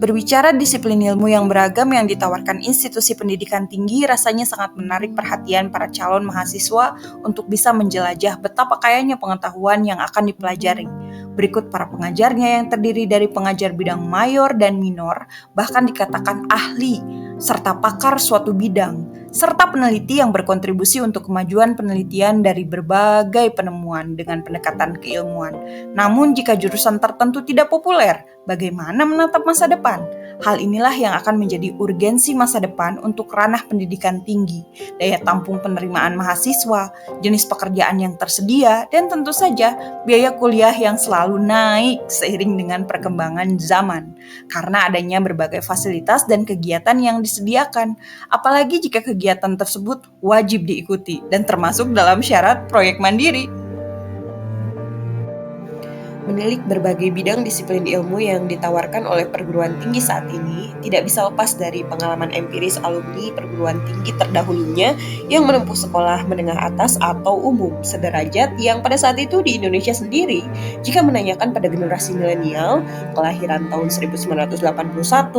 Berbicara disiplin ilmu yang beragam yang ditawarkan institusi pendidikan tinggi rasanya sangat menarik perhatian para calon mahasiswa untuk bisa menjelajah betapa kayanya pengetahuan yang akan dipelajari. Berikut para pengajarnya yang terdiri dari pengajar bidang mayor dan minor, bahkan dikatakan ahli, serta pakar suatu bidang, serta peneliti yang berkontribusi untuk kemajuan penelitian dari berbagai penemuan dengan pendekatan keilmuan. Namun jika jurusan tertentu tidak populer, bagaimana menatap masa depan? Hal inilah yang akan menjadi urgensi masa depan untuk ranah pendidikan tinggi, daya tampung penerimaan mahasiswa, jenis pekerjaan yang tersedia, dan tentu saja biaya kuliah yang selalu naik seiring dengan perkembangan zaman. Karena adanya berbagai fasilitas dan kegiatan yang disediakan, apalagi jika kegiatan tersebut wajib diikuti dan termasuk dalam syarat proyek mandiri. Menilik berbagai bidang disiplin ilmu yang ditawarkan oleh perguruan tinggi saat ini tidak bisa lepas dari pengalaman empiris alumni perguruan tinggi terdahulunya yang menempuh sekolah menengah atas atau umum sederajat yang pada saat itu di Indonesia sendiri, jika menanyakan pada generasi milenial kelahiran tahun 1981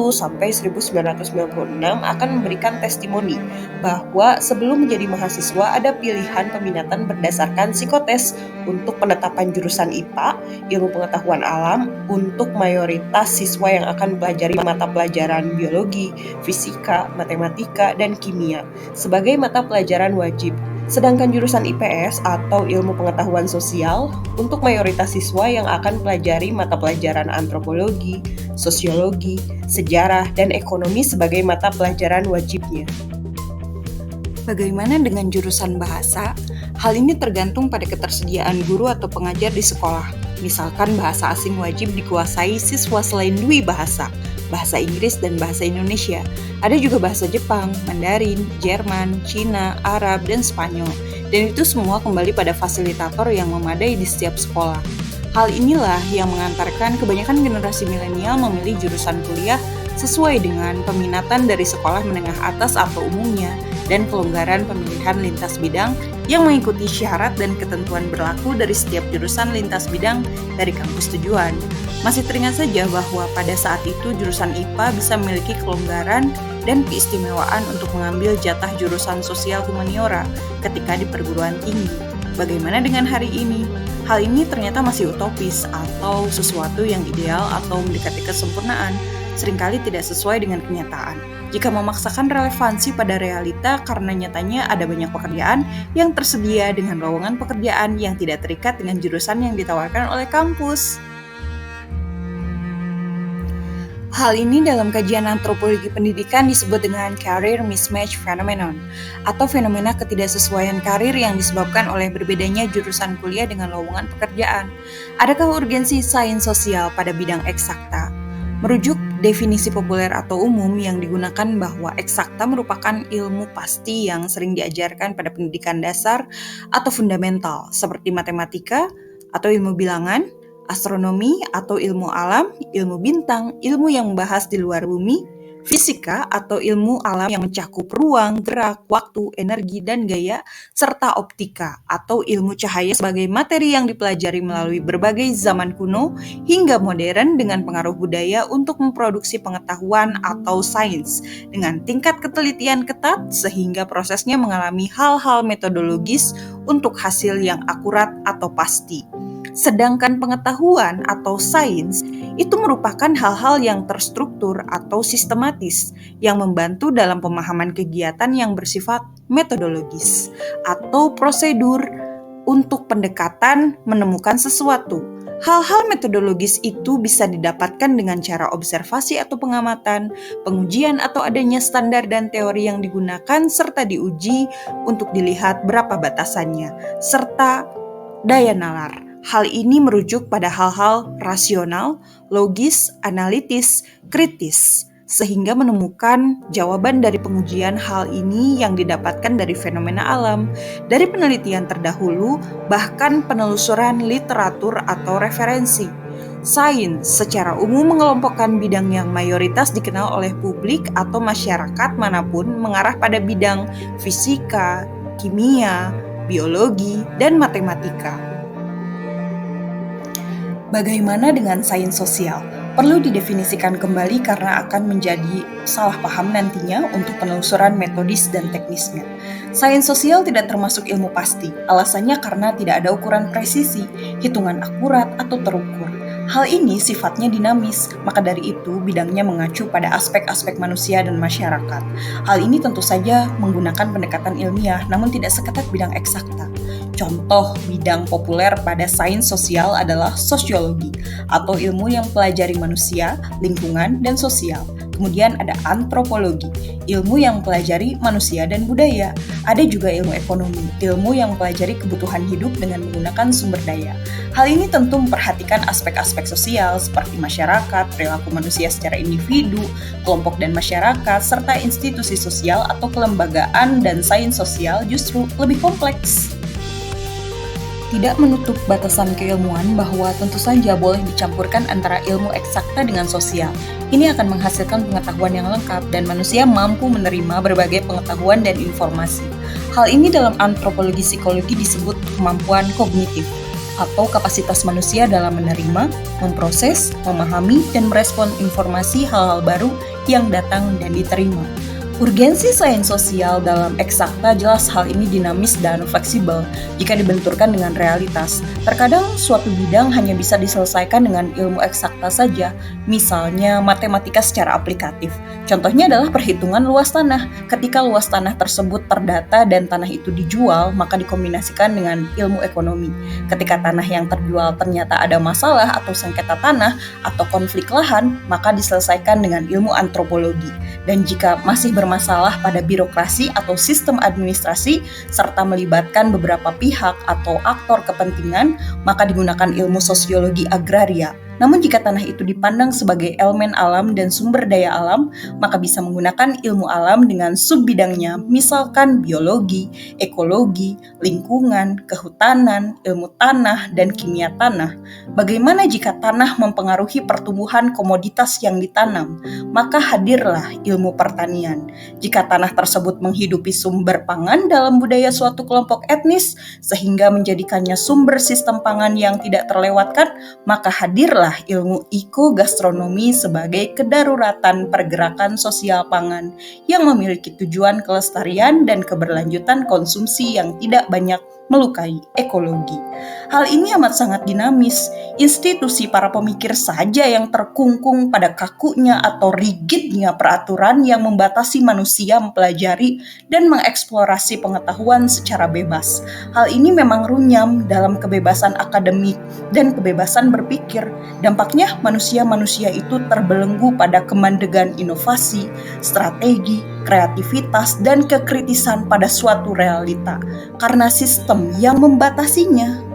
sampai 1996 akan memberikan testimoni bahwa sebelum menjadi mahasiswa ada pilihan peminatan berdasarkan psikotes untuk penetapan jurusan IPA, ilmu pengetahuan alam, untuk mayoritas siswa yang akan mempelajari mata pelajaran biologi, fisika, matematika, dan kimia sebagai mata pelajaran wajib. Sedangkan jurusan IPS atau ilmu pengetahuan sosial untuk mayoritas siswa yang akan mempelajari mata pelajaran antropologi, sosiologi, sejarah, dan ekonomi sebagai mata pelajaran wajibnya. Bagaimana dengan jurusan bahasa? Hal ini tergantung pada ketersediaan guru atau pengajar di sekolah. Misalkan bahasa asing wajib dikuasai siswa selain dua bahasa Inggris dan bahasa Indonesia. Ada juga bahasa Jepang, Mandarin, Jerman, Cina, Arab, dan Spanyol. Dan itu semua kembali pada fasilitator yang memadai di setiap sekolah. Hal inilah yang mengantarkan kebanyakan generasi milenial memilih jurusan kuliah sesuai dengan peminatan dari sekolah menengah atas atau umumnya dan kelonggaran pemilihan lintas bidang yang mengikuti syarat dan ketentuan berlaku dari setiap jurusan lintas bidang dari kampus tujuan. Masih teringat saja bahwa pada saat itu jurusan IPA bisa memiliki kelonggaran dan keistimewaan untuk mengambil jatah jurusan sosial humaniora ketika di perguruan tinggi. Bagaimana dengan hari ini? Hal ini ternyata masih utopis atau sesuatu yang ideal atau mendekati kesempurnaan, seringkali tidak sesuai dengan kenyataan. Jika memaksakan relevansi pada realita karena nyatanya ada banyak pekerjaan yang tersedia dengan lowongan pekerjaan yang tidak terikat dengan jurusan yang ditawarkan oleh kampus. Hal ini dalam kajian antropologi pendidikan disebut dengan career mismatch phenomenon atau fenomena ketidaksesuaian karir yang disebabkan oleh berbedanya jurusan kuliah dengan lowongan pekerjaan. Adakah urgensi sains sosial pada bidang eksakta? Merujuk definisi populer atau umum yang digunakan bahwa eksakta merupakan ilmu pasti yang sering diajarkan pada pendidikan dasar atau fundamental seperti matematika atau ilmu bilangan, astronomi atau ilmu alam, ilmu bintang, ilmu yang membahas di luar bumi, fisika atau ilmu alam yang mencakup ruang, gerak, waktu, energi, dan gaya, serta optika atau ilmu cahaya sebagai materi yang dipelajari melalui berbagai zaman kuno hingga modern dengan pengaruh budaya untuk memproduksi pengetahuan atau sains dengan tingkat ketelitian ketat sehingga prosesnya mengalami hal-hal metodologis untuk hasil yang akurat atau pasti. Sedangkan pengetahuan atau sains itu merupakan hal-hal yang terstruktur atau sistematis yang membantu dalam pemahaman kegiatan yang bersifat metodologis atau prosedur untuk pendekatan menemukan sesuatu. Hal-hal metodologis itu bisa didapatkan dengan cara observasi atau pengamatan, pengujian atau adanya standar dan teori yang digunakan serta diuji untuk dilihat berapa batasannya, serta daya nalar. Hal ini merujuk pada hal-hal rasional, logis, analitis, kritis, sehingga menemukan jawaban dari pengujian hal ini yang didapatkan dari fenomena alam, dari penelitian terdahulu, bahkan penelusuran literatur atau referensi. Sains secara umum mengelompokkan bidang yang mayoritas dikenal oleh publik atau masyarakat manapun mengarah pada bidang fisika, kimia, biologi, dan matematika. Bagaimana dengan sains sosial? Perlu didefinisikan kembali karena akan menjadi salah paham nantinya untuk penelusuran metodis dan teknisnya. Sains sosial tidak termasuk ilmu pasti, alasannya karena tidak ada ukuran presisi, hitungan akurat, atau terukur. Hal ini sifatnya dinamis, maka dari itu bidangnya mengacu pada aspek-aspek manusia dan masyarakat. Hal ini tentu saja menggunakan pendekatan ilmiah, namun tidak seketat bidang eksakta. Contoh bidang populer pada sains sosial adalah sosiologi, atau ilmu yang mempelajari manusia, lingkungan, dan sosial. Kemudian ada antropologi, ilmu yang mempelajari manusia dan budaya. Ada juga ilmu ekonomi, ilmu yang mempelajari kebutuhan hidup dengan menggunakan sumber daya. Hal ini tentu memperhatikan aspek-aspek sosial seperti masyarakat, perilaku manusia secara individu, kelompok dan masyarakat, serta institusi sosial atau kelembagaan, dan sains sosial justru lebih kompleks. Tidak menutup batasan keilmuan bahwa tentu saja boleh dicampurkan antara ilmu eksakta dengan sosial. Ini akan menghasilkan pengetahuan yang lengkap dan manusia mampu menerima berbagai pengetahuan dan informasi. Hal ini dalam antropologi psikologi disebut kemampuan kognitif atau kapasitas manusia dalam menerima, memproses, memahami, dan merespon informasi hal-hal baru yang datang dan diterima. Urgensi sains sosial dalam eksakta jelas hal ini dinamis dan fleksibel jika dibenturkan dengan realitas. Terkadang suatu bidang hanya bisa diselesaikan dengan ilmu eksakta saja, misalnya matematika secara aplikatif. Contohnya adalah perhitungan luas tanah. Ketika luas tanah tersebut terdata dan tanah itu dijual, maka dikombinasikan dengan ilmu ekonomi. Ketika tanah yang terjual ternyata ada masalah atau sengketa tanah atau konflik lahan, maka diselesaikan dengan ilmu antropologi. Dan jika masih bermasalah pada birokrasi atau sistem administrasi serta melibatkan beberapa pihak atau aktor kepentingan, maka digunakan ilmu sosiologi agraria. Namun jika tanah itu dipandang sebagai elemen alam dan sumber daya alam, maka bisa menggunakan ilmu alam dengan subbidangnya, misalkan biologi, ekologi, lingkungan, kehutanan, ilmu tanah, dan kimia tanah. Bagaimana jika tanah mempengaruhi pertumbuhan komoditas yang ditanam? Maka hadirlah ilmu pertanian. Jika tanah tersebut menghidupi sumber pangan dalam budaya suatu kelompok etnis, sehingga menjadikannya sumber sistem pangan yang tidak terlewatkan, maka hadirlah ilmu ekogastronomi sebagai kedaruratan pergerakan sosial pangan yang memiliki tujuan kelestarian dan keberlanjutan konsumsi yang tidak banyak melukai ekologi. Hal ini amat sangat dinamis. Institusi para pemikir saja yang terkungkung pada kakunya atau rigidnya peraturan yang membatasi manusia mempelajari dan mengeksplorasi pengetahuan secara bebas. Hal ini memang runyam dalam kebebasan akademik dan kebebasan berpikir. Dampaknya manusia-manusia itu terbelenggu pada kemandegan inovasi, strategi, kreativitas, dan kekritisan pada suatu realita karena sistem yang membatasinya.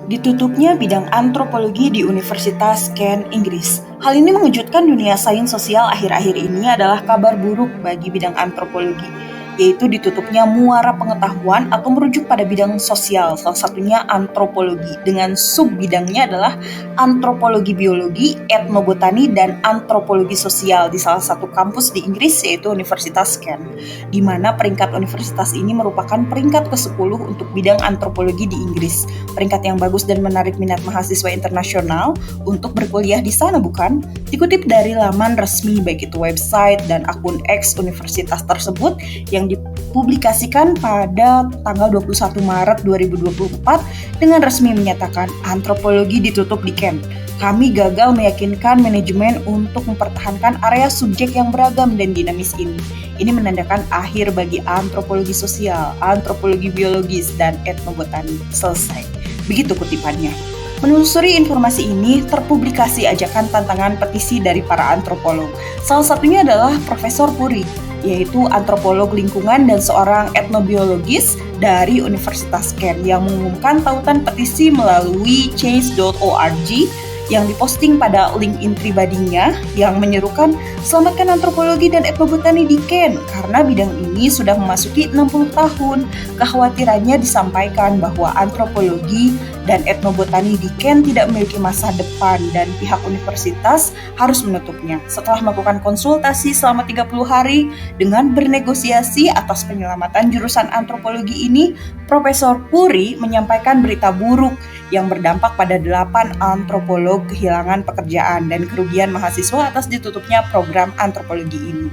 Ditutupnya bidang antropologi di Universitas Kent, Inggris. Hal ini mengejutkan dunia sains sosial akhir-akhir ini adalah kabar buruk bagi bidang antropologi, yaitu ditutupnya muara pengetahuan atau merujuk pada bidang sosial, salah satunya antropologi, dengan sub-bidangnya adalah antropologi biologi, etnobotani, dan antropologi sosial di salah satu kampus di Inggris, yaitu Universitas Kent, di mana peringkat universitas ini merupakan peringkat ke-10 untuk bidang antropologi di Inggris. Peringkat yang bagus dan menarik minat mahasiswa internasional untuk berkuliah di sana, bukan? Dikutip dari laman resmi baik itu website dan akun X universitas tersebut yang dipublikasikan pada tanggal 21 Maret 2024 dengan resmi menyatakan antropologi ditutup di Kent. Kami gagal meyakinkan manajemen untuk mempertahankan area subjek yang beragam dan dinamis ini. Ini menandakan akhir bagi antropologi sosial, antropologi biologis, dan etnobotani. Selesai. Begitu kutipannya. Menelusuri informasi ini, terpublikasi ajakan tantangan petisi dari para antropolog. Salah satunya adalah Profesor Puri, yaitu antropolog lingkungan dan seorang etnobiologis dari Universitas Kent yang mengumumkan tautan petisi melalui change.org yang diposting pada LinkedIn pribadinya yang menyerukan selamatkan antropologi dan etnobotani di Kent karena bidang ini sudah memasuki 60 tahun. Kekhawatirannya disampaikan bahwa antropologi dan etnobotani di Kent tidak memiliki masa depan dan pihak universitas harus menutupnya. Setelah melakukan konsultasi selama 30 hari dengan bernegosiasi atas penyelamatan jurusan antropologi ini, Profesor Puri menyampaikan berita buruk yang berdampak pada 8 antropolog atau kehilangan pekerjaan dan kerugian mahasiswa atas ditutupnya program antropologi ini.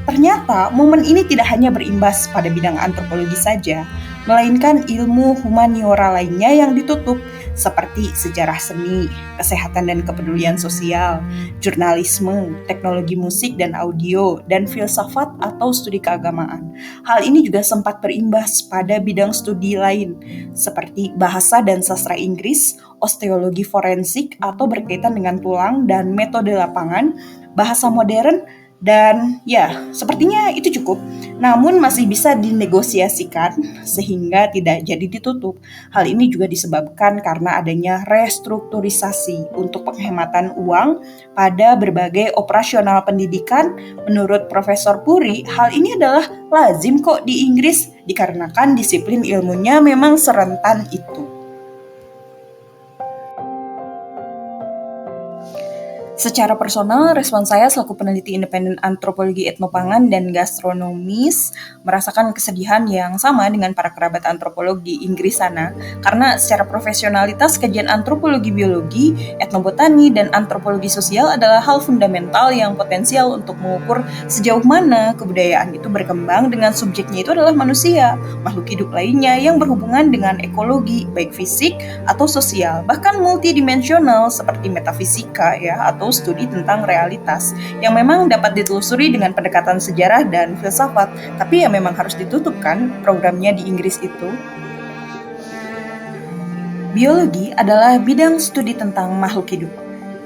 Ternyata momen ini tidak hanya berimbas pada bidang antropologi saja, melainkan ilmu humaniora lainnya yang ditutup, seperti sejarah seni, kesehatan dan kepedulian sosial, jurnalisme, teknologi musik dan audio, dan filsafat atau studi keagamaan. Hal ini juga sempat berimbas pada bidang studi lain, seperti bahasa dan sastra Inggris, osteologi forensik atau berkaitan dengan tulang dan metode lapangan, bahasa modern, dan ya, sepertinya itu cukup. Namun masih bisa dinegosiasikan sehingga tidak jadi ditutup. Hal ini juga disebabkan karena adanya restrukturisasi untuk penghematan uang pada berbagai operasional pendidikan. Menurut Profesor Puri, hal ini adalah lazim kok di Inggris dikarenakan disiplin ilmunya memang serentan itu. Secara personal, respon saya selaku peneliti independen antropologi etnopangan dan gastronomis merasakan kesedihan yang sama dengan para kerabat antropolog di Inggris sana, karena secara profesionalitas kajian antropologi biologi, etnobotani, dan antropologi sosial adalah hal fundamental yang potensial untuk mengukur sejauh mana kebudayaan itu berkembang dengan subjeknya itu adalah manusia, makhluk hidup lainnya yang berhubungan dengan ekologi, baik fisik atau sosial, bahkan multidimensional seperti metafisika ya, atau studi tentang realitas yang memang dapat ditelusuri dengan pendekatan sejarah dan filsafat, tapi ya memang harus ditutup kan programnya di Inggris itu. Biologi adalah bidang studi tentang makhluk hidup.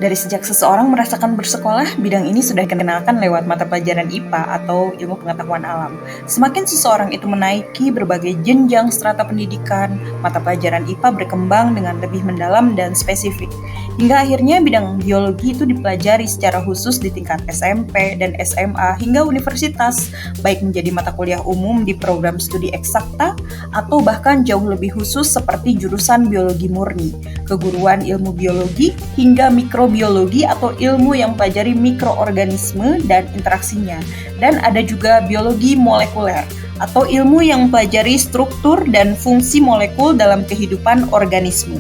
Dari sejak seseorang merasakan bersekolah, bidang ini sudah dikenalkan lewat mata pelajaran IPA atau ilmu pengetahuan alam. Semakin seseorang itu menaiki berbagai jenjang strata pendidikan, mata pelajaran IPA berkembang dengan lebih mendalam dan spesifik. Hingga akhirnya bidang biologi itu dipelajari secara khusus di tingkat SMP dan SMA hingga universitas, baik menjadi mata kuliah umum di program studi eksakta atau bahkan jauh lebih khusus seperti jurusan biologi murni, keguruan ilmu biologi, hingga mikrobiologi atau ilmu yang mempelajari mikroorganisme dan interaksinya. Dan ada juga biologi molekuler atau ilmu yang mempelajari struktur dan fungsi molekul dalam kehidupan organisme.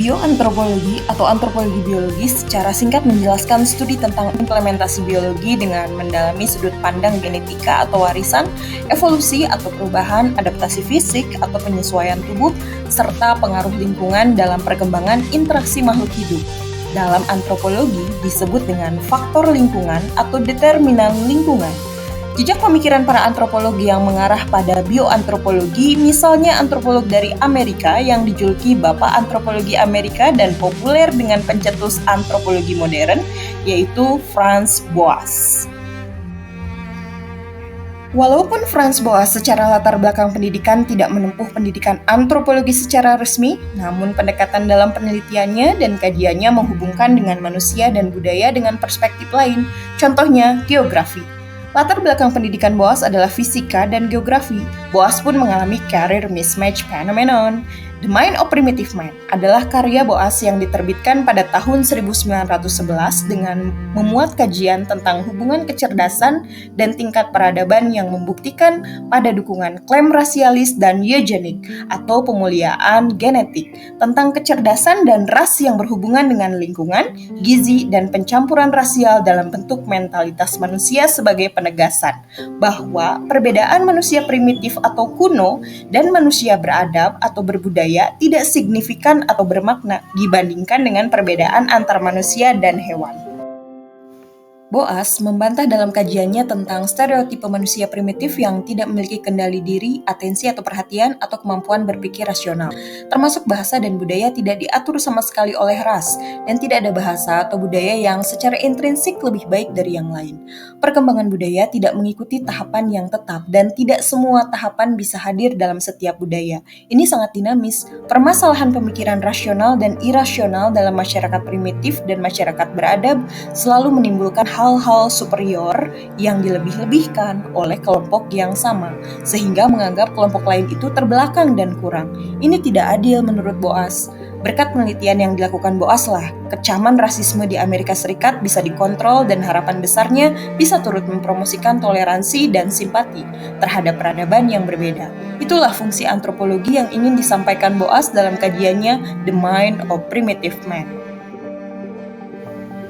Bioantropologi atau antropologi biologi secara singkat menjelaskan studi tentang implementasi biologi dengan mendalami sudut pandang genetika atau warisan, evolusi atau perubahan, adaptasi fisik atau penyesuaian tubuh, serta pengaruh lingkungan dalam perkembangan interaksi makhluk hidup. Dalam antropologi disebut dengan faktor lingkungan atau determinan lingkungan. Jejak pemikiran para antropolog yang mengarah pada bioantropologi, misalnya antropolog dari Amerika yang dijuluki Bapak Antropologi Amerika dan populer dengan pencetus antropologi modern, yaitu Franz Boas. Walaupun Franz Boas secara latar belakang pendidikan tidak menempuh pendidikan antropologi secara resmi, namun pendekatan dalam penelitiannya dan kajiannya menghubungkan dengan manusia dan budaya dengan perspektif lain, contohnya geografi. Latar belakang pendidikan Boas adalah fisika dan geografi. Boas pun mengalami career mismatch phenomenon. The Mind of Primitive Man adalah karya Boas yang diterbitkan pada tahun 1911 dengan memuat kajian tentang hubungan kecerdasan dan tingkat peradaban yang membuktikan pada dukungan klaim rasialis dan eugenik atau pemuliaan genetik tentang kecerdasan dan ras yang berhubungan dengan lingkungan, gizi, dan pencampuran rasial dalam bentuk mentalitas manusia sebagai penegasan bahwa perbedaan manusia primitif atau kuno dan manusia beradab atau berbudaya tidak signifikan atau bermakna dibandingkan dengan perbedaan antar manusia dan hewan. Boas membantah dalam kajiannya tentang stereotipe manusia primitif yang tidak memiliki kendali diri, atensi atau perhatian, atau kemampuan berpikir rasional. Termasuk bahasa dan budaya tidak diatur sama sekali oleh ras, dan tidak ada bahasa atau budaya yang secara intrinsik lebih baik dari yang lain. Perkembangan budaya tidak mengikuti tahapan yang tetap, dan tidak semua tahapan bisa hadir dalam setiap budaya. Ini sangat dinamis. Permasalahan pemikiran rasional dan irasional dalam masyarakat primitif dan masyarakat beradab selalu menimbulkan hal-hal superior yang dilebih-lebihkan oleh kelompok yang sama, sehingga menganggap kelompok lain itu terbelakang dan kurang. Ini tidak adil menurut Boas. Berkat penelitian yang dilakukan Boaslah, kecaman rasisme di Amerika Serikat bisa dikontrol dan harapan besarnya bisa turut mempromosikan toleransi dan simpati terhadap peradaban yang berbeda. Itulah fungsi antropologi yang ingin disampaikan Boas dalam kajiannya The Mind of Primitive Man.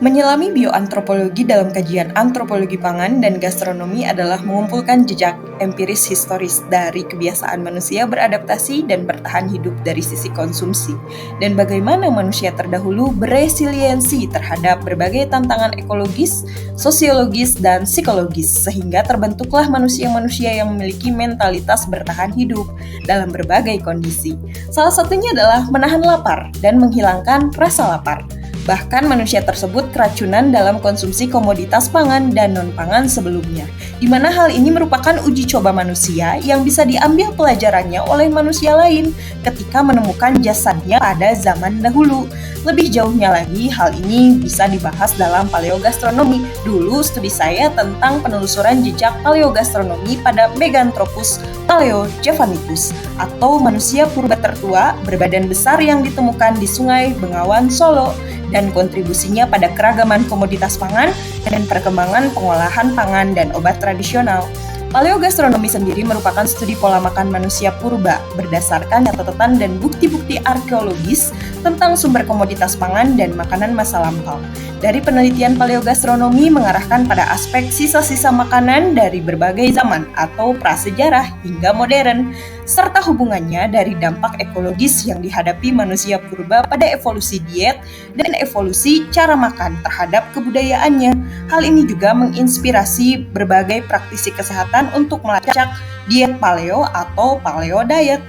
Menyelami bioantropologi dalam kajian antropologi pangan dan gastronomi adalah mengumpulkan jejak empiris historis dari kebiasaan manusia beradaptasi dan bertahan hidup dari sisi konsumsi, dan bagaimana manusia terdahulu beresiliensi terhadap berbagai tantangan ekologis, sosiologis, dan psikologis, sehingga terbentuklah manusia-manusia yang memiliki mentalitas bertahan hidup dalam berbagai kondisi. Salah satunya adalah menahan lapar dan menghilangkan rasa lapar. Bahkan manusia tersebut keracunan dalam konsumsi komoditas pangan dan non-pangan sebelumnya, di mana hal ini merupakan uji coba manusia yang bisa diambil pelajarannya oleh manusia lain ketika menemukan jasadnya pada zaman dahulu. Lebih jauhnya lagi, hal ini bisa dibahas dalam paleogastronomi. Dulu studi saya tentang penelusuran jejak paleogastronomi pada Meganthropus paleojavanicus, atau manusia purba tertua berbadan besar yang ditemukan di Sungai Bengawan, Solo, dan kontribusinya pada keragaman komoditas pangan dan perkembangan pengolahan pangan dan obat tradisional. Paleogastronomi sendiri merupakan studi pola makan manusia purba berdasarkan catatan dan bukti-bukti arkeologis tentang sumber komoditas pangan dan makanan masa lampau. Dari penelitian paleogastronomi mengarahkan pada aspek sisa-sisa makanan dari berbagai zaman atau prasejarah hingga modern, serta hubungannya dari dampak ekologis yang dihadapi manusia purba pada evolusi diet dan evolusi cara makan terhadap kebudayaannya. Hal ini juga menginspirasi berbagai praktisi kesehatan untuk melacak diet paleo atau paleo diet.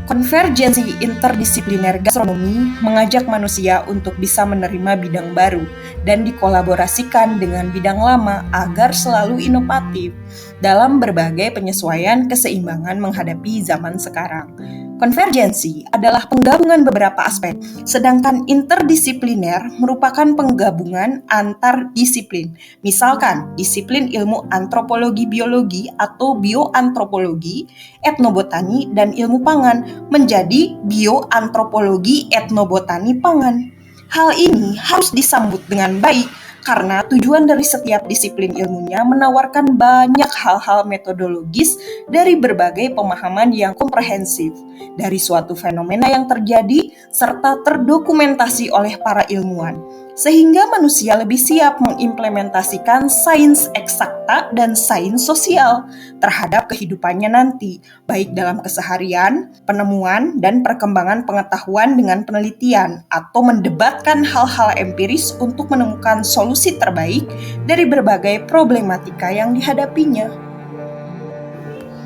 Konvergensi interdisipliner gastronomi mengajak manusia untuk bisa menerima bidang baru dan dikolaborasikan dengan bidang lama agar selalu inovatif dalam berbagai penyesuaian keseimbangan menghadapi zaman sekarang. Konvergensi adalah penggabungan beberapa aspek, sedangkan interdisipliner merupakan penggabungan antar disiplin. Misalkan, disiplin ilmu antropologi biologi atau bioantropologi, etnobotani, dan ilmu pangan menjadi bioantropologi etnobotani pangan. Hal ini harus disambut dengan baik, karena tujuan dari setiap disiplin ilmunya menawarkan banyak hal-hal metodologis dari berbagai pemahaman yang komprehensif dari suatu fenomena yang terjadi serta terdokumentasi oleh para ilmuwan, sehingga manusia lebih siap mengimplementasikan sains eksakta dan sains sosial terhadap kehidupannya nanti, baik dalam keseharian, penemuan, dan perkembangan pengetahuan dengan penelitian, atau mendebatkan hal-hal empiris untuk menemukan solusi terbaik dari berbagai problematika yang dihadapinya.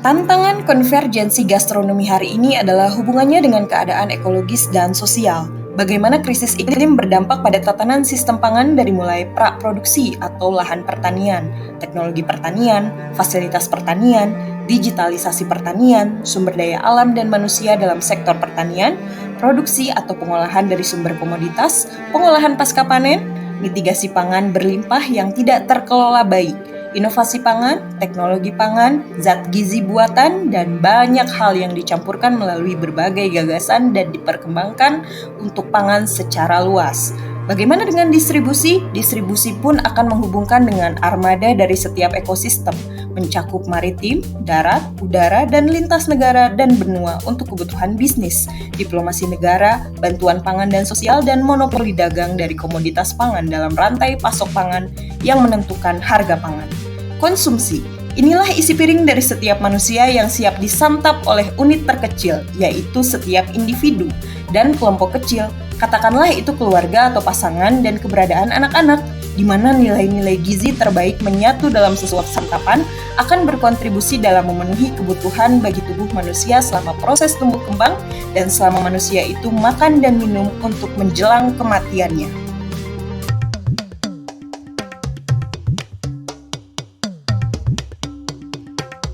Tantangan konvergensi gastronomi hari ini adalah hubungannya dengan keadaan ekologis dan sosial. Bagaimana krisis iklim berdampak pada tatanan sistem pangan dari mulai praproduksi atau lahan pertanian, teknologi pertanian, fasilitas pertanian, digitalisasi pertanian, sumber daya alam dan manusia dalam sektor pertanian, produksi atau pengolahan dari sumber komoditas, pengolahan pasca panen, mitigasi pangan berlimpah yang tidak terkelola baik, inovasi pangan, teknologi pangan, zat gizi buatan, dan banyak hal yang dicampurkan melalui berbagai gagasan dan diperkembangkan untuk pangan secara luas. Bagaimana dengan distribusi? Distribusi pun akan menghubungkan dengan armada dari setiap ekosistem, mencakup maritim, darat, udara, dan lintas negara dan benua untuk kebutuhan bisnis, diplomasi negara, bantuan pangan dan sosial, dan monopoli dagang dari komoditas pangan dalam rantai pasok pangan yang menentukan harga pangan. Konsumsi. Inilah isi piring dari setiap manusia yang siap disantap oleh unit terkecil, yaitu setiap individu dan kelompok kecil. Katakanlah itu keluarga atau pasangan dan keberadaan anak-anak, di mana nilai-nilai gizi terbaik menyatu dalam sesuap santapan akan berkontribusi dalam memenuhi kebutuhan bagi tubuh manusia selama proses tumbuh kembang dan selama manusia itu makan dan minum untuk menjelang kematiannya.